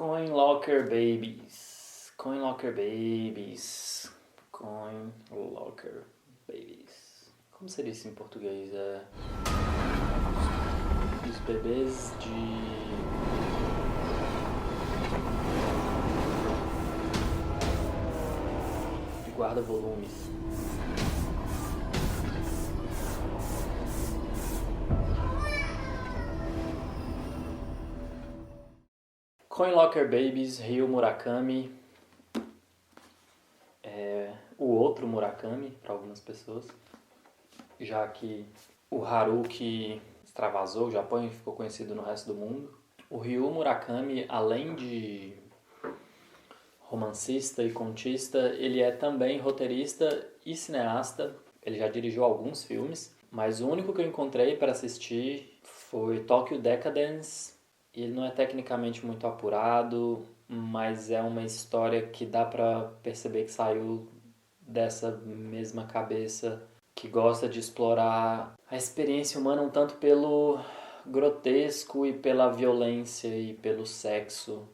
Coin Locker Babies. Coin Locker Babies. Coin Locker Babies. Como seria isso em português? Os bebês de guarda-volumes. Coin Locker Babies, Ryo Murakami, o outro Murakami para algumas pessoas, já que o Haruki extravasou o Japão e ficou conhecido no resto do mundo. O Ryo Murakami, além de romancista e contista, ele é também roteirista e cineasta. Ele já dirigiu alguns filmes, mas o único que eu encontrei para assistir foi Tokyo Decadence. Ele não é tecnicamente muito apurado, mas é uma história que dá pra perceber que saiu dessa mesma cabeça que gosta de explorar a experiência humana um tanto pelo grotesco e pela violência e pelo sexo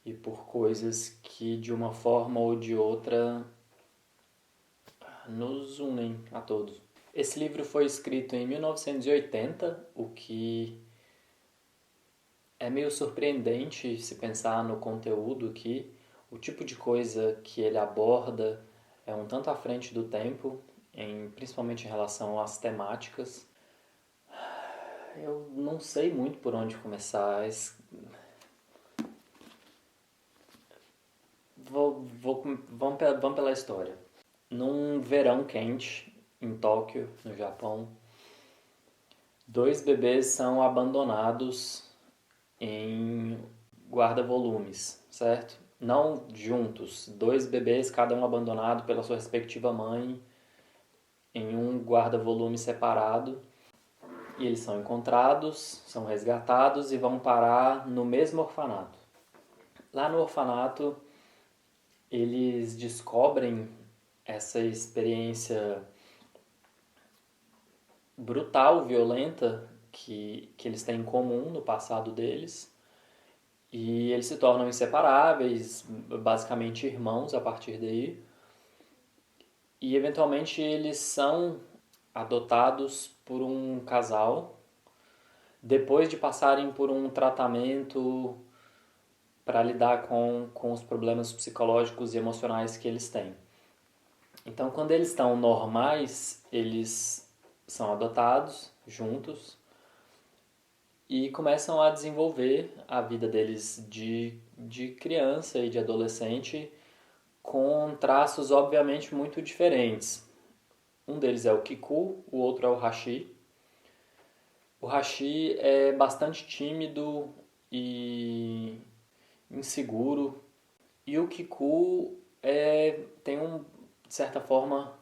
e por coisas que de uma forma ou de outra nos unem a todos. Esse livro foi escrito em 1980, o que é meio surpreendente se pensar no conteúdo aqui. O tipo de coisa que ele aborda é um tanto à frente do tempo, principalmente em relação às temáticas. Eu não sei muito por onde começar. Vamos pela história. Num verão quente, em Tóquio, no Japão, 2 bebês são abandonados em guarda-volumes, certo? Não juntos, 2 bebês, cada um abandonado pela sua respectiva mãe, em um guarda-volume separado. E eles são encontrados, são resgatados e vão parar no mesmo orfanato. Lá no orfanato, eles descobrem essa experiência brutal, violenta, que eles têm em comum no passado deles. E eles se tornam inseparáveis, basicamente irmãos a partir daí. E eventualmente eles são adotados por um casal depois de passarem por um tratamento para lidar com os problemas psicológicos e emocionais que eles têm. Então, quando eles estão normais, eles são adotados juntos e começam a desenvolver a vida deles de criança e de adolescente com traços obviamente muito diferentes. Um deles é o Kiku, o outro é o Hashi. O Hashi é bastante tímido e inseguro, e o Kiku tem de certa forma,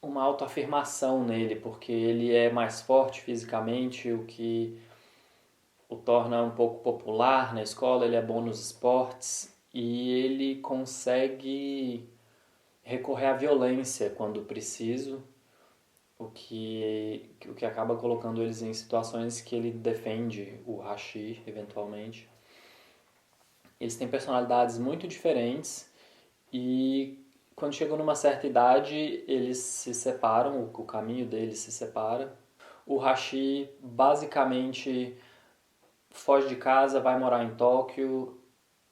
uma autoafirmação nele, porque ele é mais forte fisicamente, o que o torna um pouco popular na escola, ele é bom nos esportes e ele consegue recorrer à violência quando preciso, o que acaba colocando eles em situações que ele defende o Hashi, eventualmente. Eles têm personalidades muito diferentes e quando chegam numa certa idade eles se separam, o caminho deles se separa. O Hashi basicamente foge de casa, vai morar em Tóquio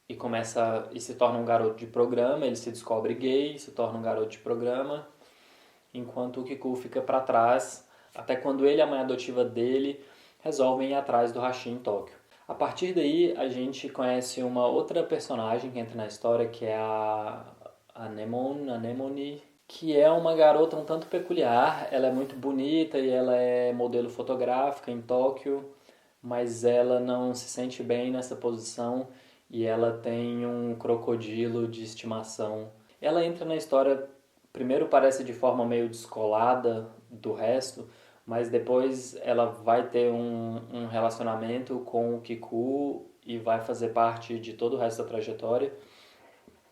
e se torna um garoto de programa. Ele se descobre gay, se torna um garoto de programa, enquanto o Kiku fica para trás, até quando ele e a mãe adotiva dele resolvem ir atrás do Hashi em Tóquio. A partir daí, a gente conhece uma outra personagem que entra na história, que é a Anemone, que é uma garota um tanto peculiar. Ela é muito bonita e ela é modelo fotográfica em Tóquio, mas ela não se sente bem nessa posição e ela tem um crocodilo de estimação. Ela entra na história, primeiro parece de forma meio descolada do resto, mas depois ela vai ter um relacionamento com o Kiku e vai fazer parte de todo o resto da trajetória,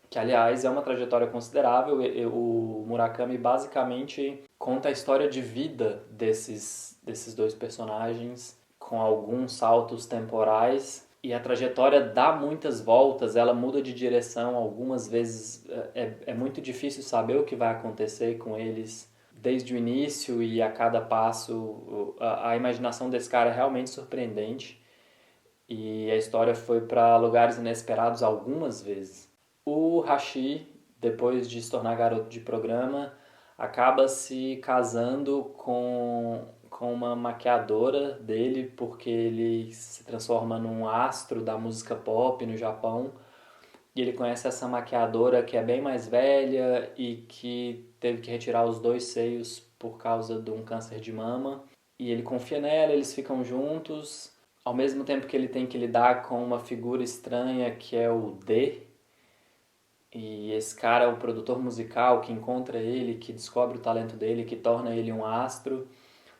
que aliás é uma trajetória considerável. O Murakami basicamente conta a história de vida desses 2 personagens, com alguns saltos temporais, e a trajetória dá muitas voltas, ela muda de direção algumas vezes, é muito difícil saber o que vai acontecer com eles desde o início e a cada passo. A imaginação desse cara é realmente surpreendente e a história foi para lugares inesperados algumas vezes. O Hashi, depois de se tornar garoto de programa, acaba se casando com uma maquiadora dele, porque ele se transforma num astro da música pop no Japão. E ele conhece essa maquiadora que é bem mais velha e que teve que retirar os 2 seios por causa de um câncer de mama. E ele confia nela, eles ficam juntos, ao mesmo tempo que ele tem que lidar com uma figura estranha que é o D. E esse cara é o produtor musical que encontra ele, que descobre o talento dele, que torna ele um astro,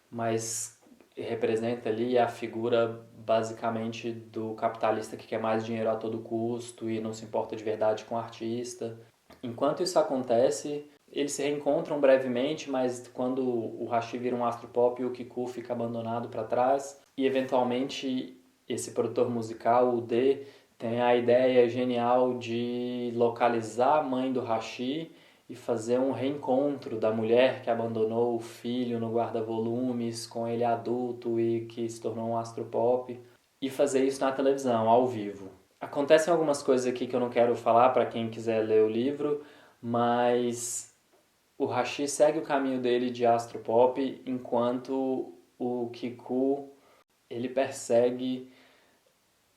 mas representa ali a figura basicamente do capitalista que quer mais dinheiro a todo custo e não se importa de verdade com o artista. Enquanto isso acontece, eles se reencontram brevemente, mas quando o Hashi vira um astro pop, o Kiku fica abandonado para trás e eventualmente esse produtor musical, o D, tem a ideia genial de localizar a mãe do Hashi e fazer um reencontro da mulher que abandonou o filho no guarda-volumes com ele adulto e que se tornou um astro pop, e fazer isso na televisão, ao vivo. Acontecem algumas coisas aqui que eu não quero falar para quem quiser ler o livro, mas o Hashi segue o caminho dele de astro pop, enquanto o Kiku ele persegue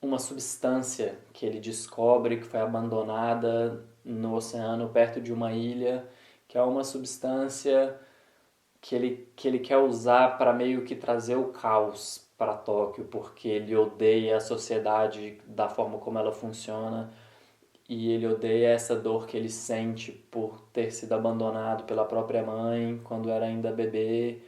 uma substância que ele descobre que foi abandonada no oceano perto de uma ilha, que é uma substância que ele quer usar para meio que trazer o caos para Tóquio, porque ele odeia a sociedade da forma como ela funciona e ele odeia essa dor que ele sente por ter sido abandonado pela própria mãe quando era ainda bebê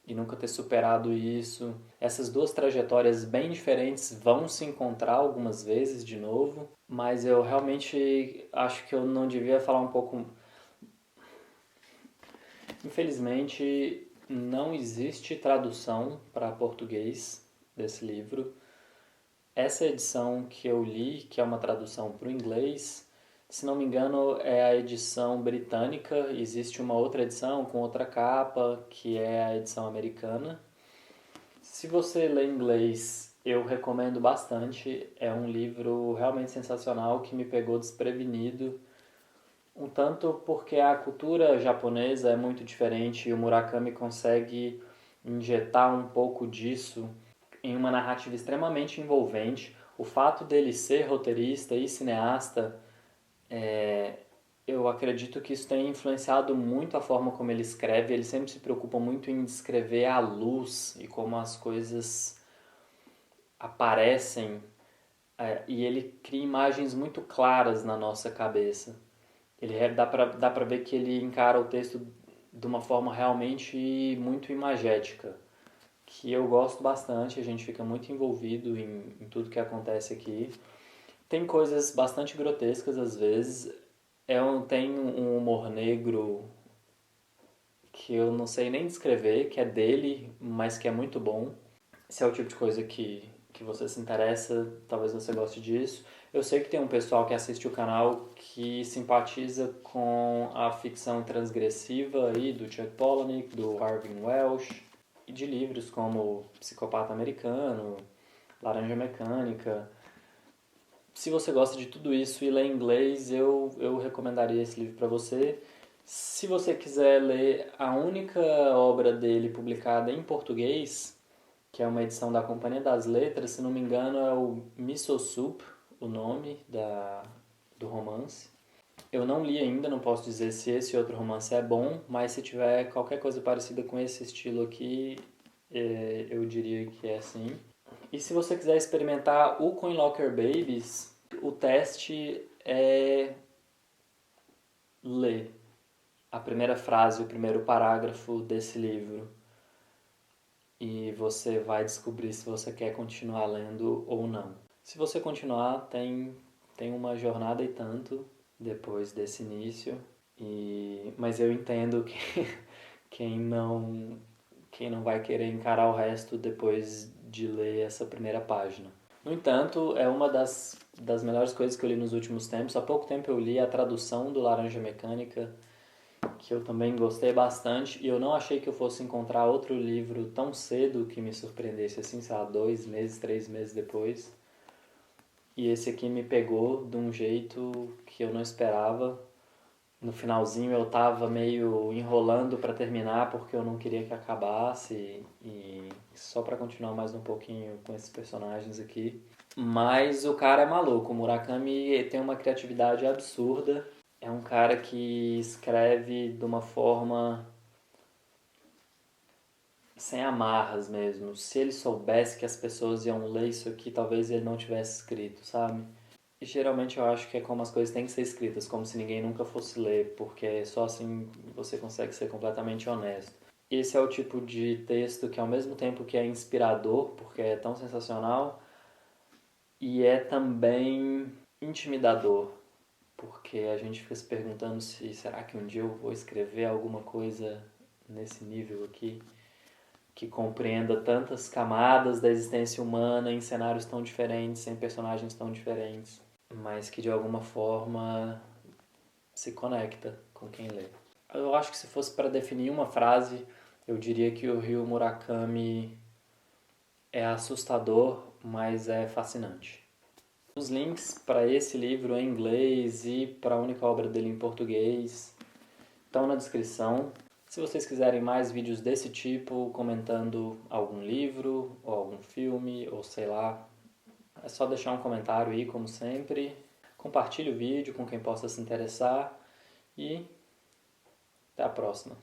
e nunca ter superado isso. Essas duas trajetórias bem diferentes vão se encontrar algumas vezes de novo, mas eu realmente acho que eu não devia falar um pouco. Infelizmente, não existe tradução para português desse livro. Essa edição que eu li, que é uma tradução para o inglês, se não me engano, é a edição britânica. Existe uma outra edição com outra capa, que é a edição americana. Se você lê inglês, eu recomendo bastante. É um livro realmente sensacional que me pegou desprevenido. Um tanto porque a cultura japonesa é muito diferente e o Murakami consegue injetar um pouco disso em uma narrativa extremamente envolvente. O fato dele ser roteirista e cineasta, eu acredito que isso tem influenciado muito a forma como ele escreve. Ele sempre se preocupa muito em descrever a luz e como as coisas aparecem, e ele cria imagens muito claras na nossa cabeça. Dá pra ver que ele encara o texto de uma forma realmente muito imagética, que eu gosto bastante, a gente fica muito envolvido em tudo que acontece aqui. Tem coisas bastante grotescas às vezes, tem um humor negro que eu não sei nem descrever, que é dele, mas que é muito bom. Se é o tipo de coisa que você se interessa, talvez você goste disso. Eu sei que tem um pessoal que assiste o canal que simpatiza com a ficção transgressiva aí do Chuck Palahniuk, do Irving Welsh, e de livros como Psicopata Americano, Laranja Mecânica. Se você gosta de tudo isso e lê inglês, eu recomendaria esse livro para você. Se você quiser ler a única obra dele publicada em português, que é uma edição da Companhia das Letras, se não me engano é o Miso Soup, o nome do romance. Eu não li ainda, não posso dizer se esse outro romance é bom, mas se tiver qualquer coisa parecida com esse estilo aqui, eu diria que é sim. E se você quiser experimentar o Coin Locker Babies, o teste é ler a primeira frase, o primeiro parágrafo desse livro. E você vai descobrir se você quer continuar lendo ou não. Se você continuar, tem uma jornada e tanto depois desse início. Mas eu entendo que quem não vai querer encarar o resto depois de ler essa primeira página. No entanto, é uma das melhores coisas que eu li nos últimos tempos. Há pouco tempo eu li a tradução do Laranja Mecânica, que eu também gostei bastante, e eu não achei que eu fosse encontrar outro livro tão cedo que me surpreendesse assim, sei lá, 2 meses, 3 meses depois. E esse aqui me pegou de um jeito que eu não esperava. No finalzinho eu tava meio enrolando para terminar porque eu não queria que acabasse e só para continuar mais um pouquinho com esses personagens aqui. Mas o cara é maluco, o Murakami tem uma criatividade absurda. É um cara que escreve de uma forma sem amarras mesmo. Se ele soubesse que as pessoas iam ler isso aqui, talvez ele não tivesse escrito, sabe? E geralmente eu acho que é como as coisas têm que ser escritas, como se ninguém nunca fosse ler, porque só assim você consegue ser completamente honesto. Esse é o tipo de texto que ao mesmo tempo que é inspirador, porque é tão sensacional, e é também intimidador, porque a gente fica se perguntando se será que um dia eu vou escrever alguma coisa nesse nível aqui, que compreenda tantas camadas da existência humana em cenários tão diferentes, em personagens tão diferentes, mas que de alguma forma se conecta com quem lê. Eu acho que se fosse para definir uma frase, eu diria que o Ryu Murakami é assustador, mas é fascinante. Os links para esse livro em inglês e para a única obra dele em português estão na descrição. Se vocês quiserem mais vídeos desse tipo, comentando algum livro, ou algum filme, ou sei lá, é só deixar um comentário aí, como sempre. Compartilhe o vídeo com quem possa se interessar e até a próxima.